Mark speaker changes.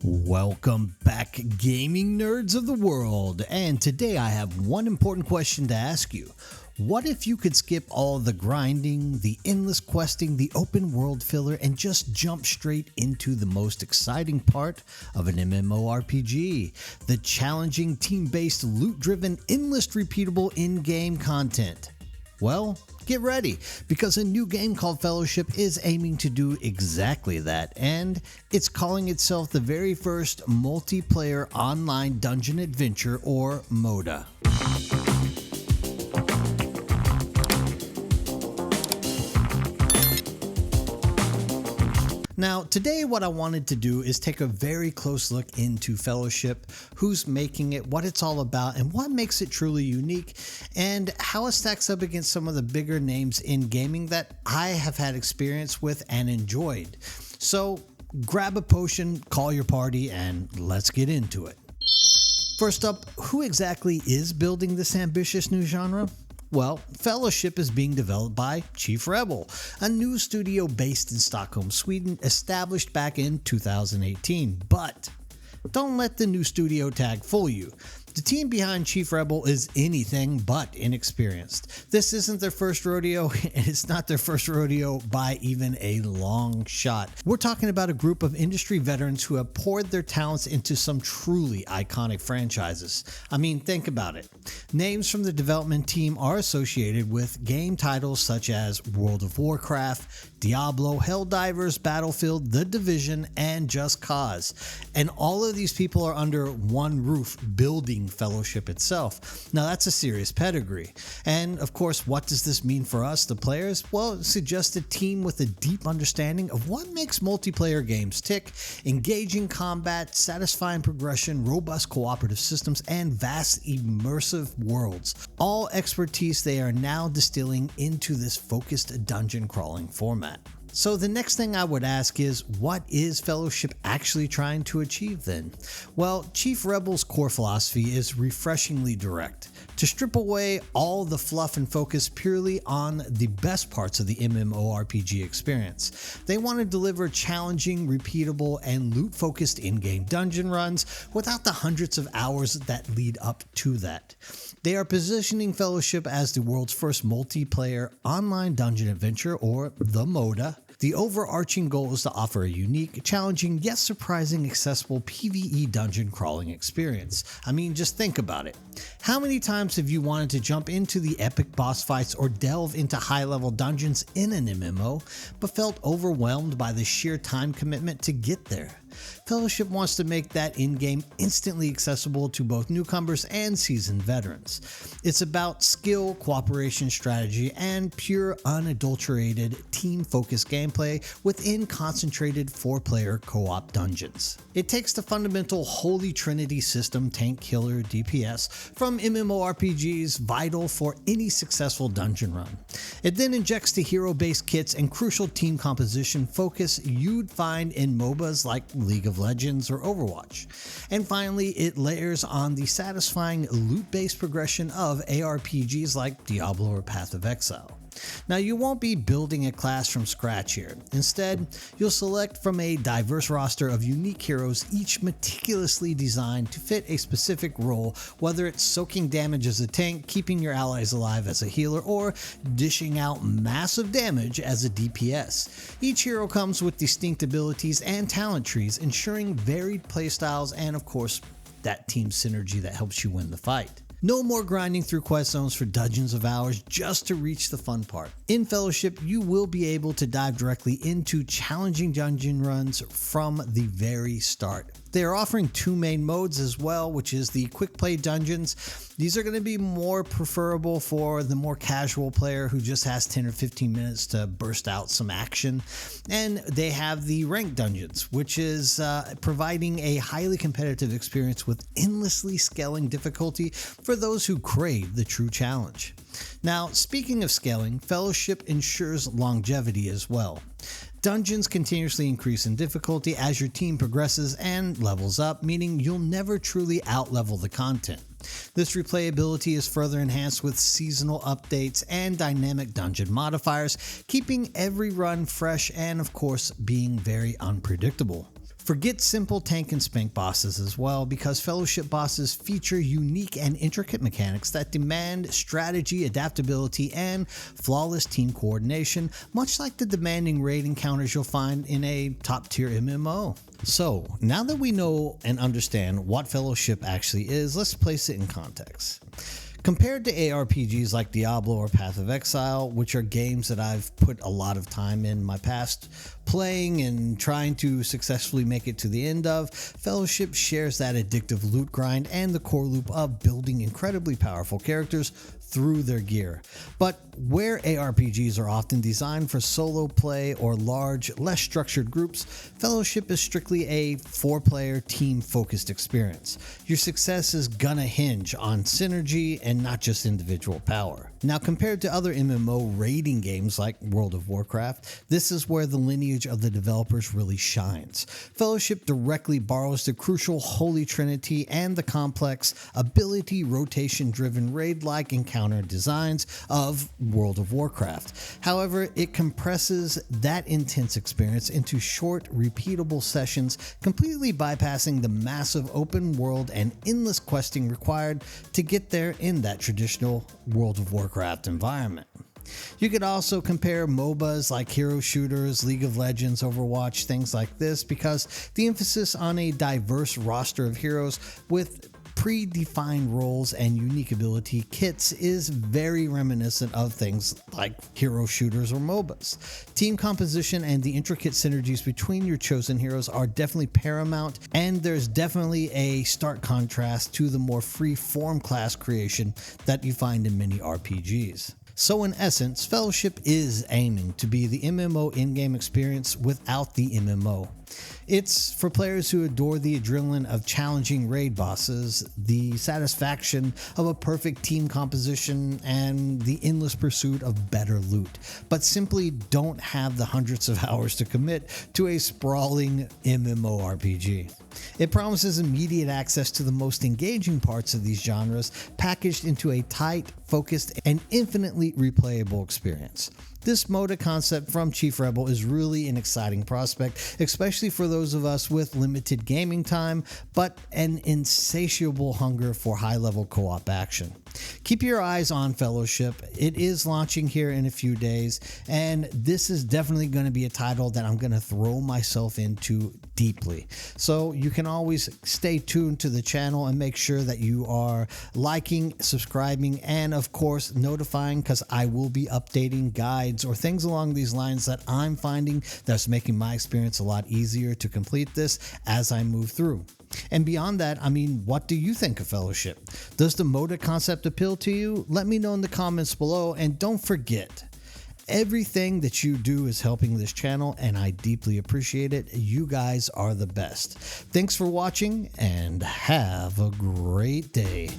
Speaker 1: Welcome back, gaming nerds of the world, and today I have one important question to ask you. What if you could skip all the grinding, the endless questing, the open world filler, and just jump straight into the most exciting part of an MMORPG, the challenging team-based loot-driven endless repeatable in-game content? Well, get ready, because a new game called Fellowship is aiming to do exactly that, and it's calling itself the very first multiplayer online dungeon adventure, or MODA. Now, today what I wanted to do is take a very close look into Fellowship, who's making it, what it's all about, and what makes it truly unique, and how it stacks up against some of the bigger names in gaming that I have had experience with and enjoyed. So grab a potion, call your party, and let's get into it. First up, who exactly is building this ambitious new genre? Well, Fellowship is being developed by Chief Rebel, a new studio based in Stockholm, Sweden, established back in 2018. But don't let the new studio tag fool you. The team behind Chief Rebel is anything but inexperienced. This isn't their first rodeo, and it's not their first rodeo by even a long shot. We're talking about a group of industry veterans who have poured their talents into some truly iconic franchises. I mean, think about it. Names from the development team are associated with game titles such as World of Warcraft, Diablo, Helldivers, Battlefield, The Division, and Just Cause. And all of these people are under one roof building Fellowship itself. Now that's a serious pedigree. And of course, what does this mean for us, the players? Well, it suggests a team with a deep understanding of what makes multiplayer games tick: engaging combat, satisfying progression, robust cooperative systems, and vast immersive worlds. All expertise they are now distilling into this focused dungeon crawling format. So the next thing I would ask is, what is Fellowship actually trying to achieve then? Well, Chief Rebel's core philosophy is refreshingly direct: to strip away all the fluff and focus purely on the best parts of the MMORPG experience. They want to deliver challenging, repeatable, and loot-focused in-game dungeon runs without the hundreds of hours that lead up to that. They are positioning Fellowship as the world's first multiplayer online dungeon adventure, or the MODA. The overarching goal is to offer a unique, challenging, yet surprising accessible PvE dungeon crawling experience. I mean, just think about it. How many times have you wanted to jump into the epic boss fights or delve into high-level dungeons in an MMO, but felt overwhelmed by the sheer time commitment to get there? Fellowship wants to make that in-game instantly accessible to both newcomers and seasoned veterans. It's about skill, cooperation, strategy, and pure, unadulterated, team-focused gameplay within concentrated 4-player co-op dungeons. It takes the fundamental Holy Trinity system, tank, killer, DPS, from MMORPGs, vital for any successful dungeon run. It then injects the hero-based kits and crucial team composition focus you'd find in MOBAs like League of Legends or Overwatch. And finally, it layers on the satisfying loot-based progression of ARPGs like Diablo or Path of Exile. Now, you won't be building a class from scratch here. Instead, you'll select from a diverse roster of unique heroes, each meticulously designed to fit a specific role, whether it's soaking damage as a tank, keeping your allies alive as a healer, or dishing out massive damage as a DPS. Each hero comes with distinct abilities and talent trees, ensuring varied playstyles and, of course, that team synergy that helps you win the fight. No more grinding through quest zones for dozens of hours just to reach the fun part. In Fellowship, you will be able to dive directly into challenging dungeon runs from the very start. They are offering 2 main modes as well, which is the quick play dungeons. These are going to be more preferable for the more casual player who just has 10 or 15 minutes to burst out some action. And they have the ranked dungeons, which is providing a highly competitive experience with endlessly scaling difficulty for those who crave the true challenge. Now, speaking of scaling, Fellowship ensures longevity as well. Dungeons continuously increase in difficulty as your team progresses and levels up, meaning you'll never truly outlevel the content. This replayability is further enhanced with seasonal updates and dynamic dungeon modifiers, keeping every run fresh and, of course, being very unpredictable. Forget simple tank and spank bosses as well, because Fellowship bosses feature unique and intricate mechanics that demand strategy, adaptability, and flawless team coordination, much like the demanding raid encounters you'll find in a top-tier MMO. So, now that we know and understand what Fellowship actually is, let's place it in context. Compared to ARPGs like Diablo or Path of Exile, which are games that I've put a lot of time in my past playing and trying to successfully make it to the end of, Fellowship shares that addictive loot grind and the core loop of building incredibly powerful characters through their gear. But where ARPGs are often designed for solo play or large, less structured groups, Fellowship is strictly a 4-player team-focused experience. Your success is gonna hinge on synergy and not just individual power. Now, compared to other MMO raiding games like World of Warcraft, this is where the lineage of the developers really shines. Fellowship directly borrows the crucial Holy Trinity and the complex ability rotation-driven raid-like encounter designs of World of Warcraft. However, it compresses that intense experience into short, repeatable sessions, completely bypassing the massive open world and endless questing required to get there in that traditional World of Warcraft environment. You could also compare MOBAs like hero shooters, League of Legends, Overwatch, things like this, because the emphasis on a diverse roster of heroes with predefined roles and unique ability kits is very reminiscent of things like hero shooters or MOBAs. Team composition and the intricate synergies between your chosen heroes are definitely paramount, and there's definitely a stark contrast to the more free-form class creation that you find in many RPGs. So in essence, Fellowship is aiming to be the MMO Endgame experience without the MMO. It's for players who adore the adrenaline of challenging raid bosses, the satisfaction of a perfect team composition, and the endless pursuit of better loot, but simply don't have the hundreds of hours to commit to a sprawling MMORPG. It promises immediate access to the most engaging parts of these genres, packaged into a tight, focused, and infinitely replayable experience. This MODA concept from Chief Rebel is really an exciting prospect, especially for those of us with limited gaming time, but an insatiable hunger for high-level co-op action. Keep your eyes on Fellowship. It is launching here in a few days, and this is definitely going to be a title that I'm going to throw myself into deeply. So you can always stay tuned to the channel and make sure that you are liking, subscribing, and of course notifying, because I will be updating guides or things along these lines that I'm finding that's making my experience a lot easier to complete this as I move through. And beyond that, I mean, what do you think of Fellowship? Does the MODA concept appeal to you? Let me know in the comments below, and don't forget, everything that you do is helping this channel, and I deeply appreciate it. You guys are the best. Thanks for watching, and have a great day.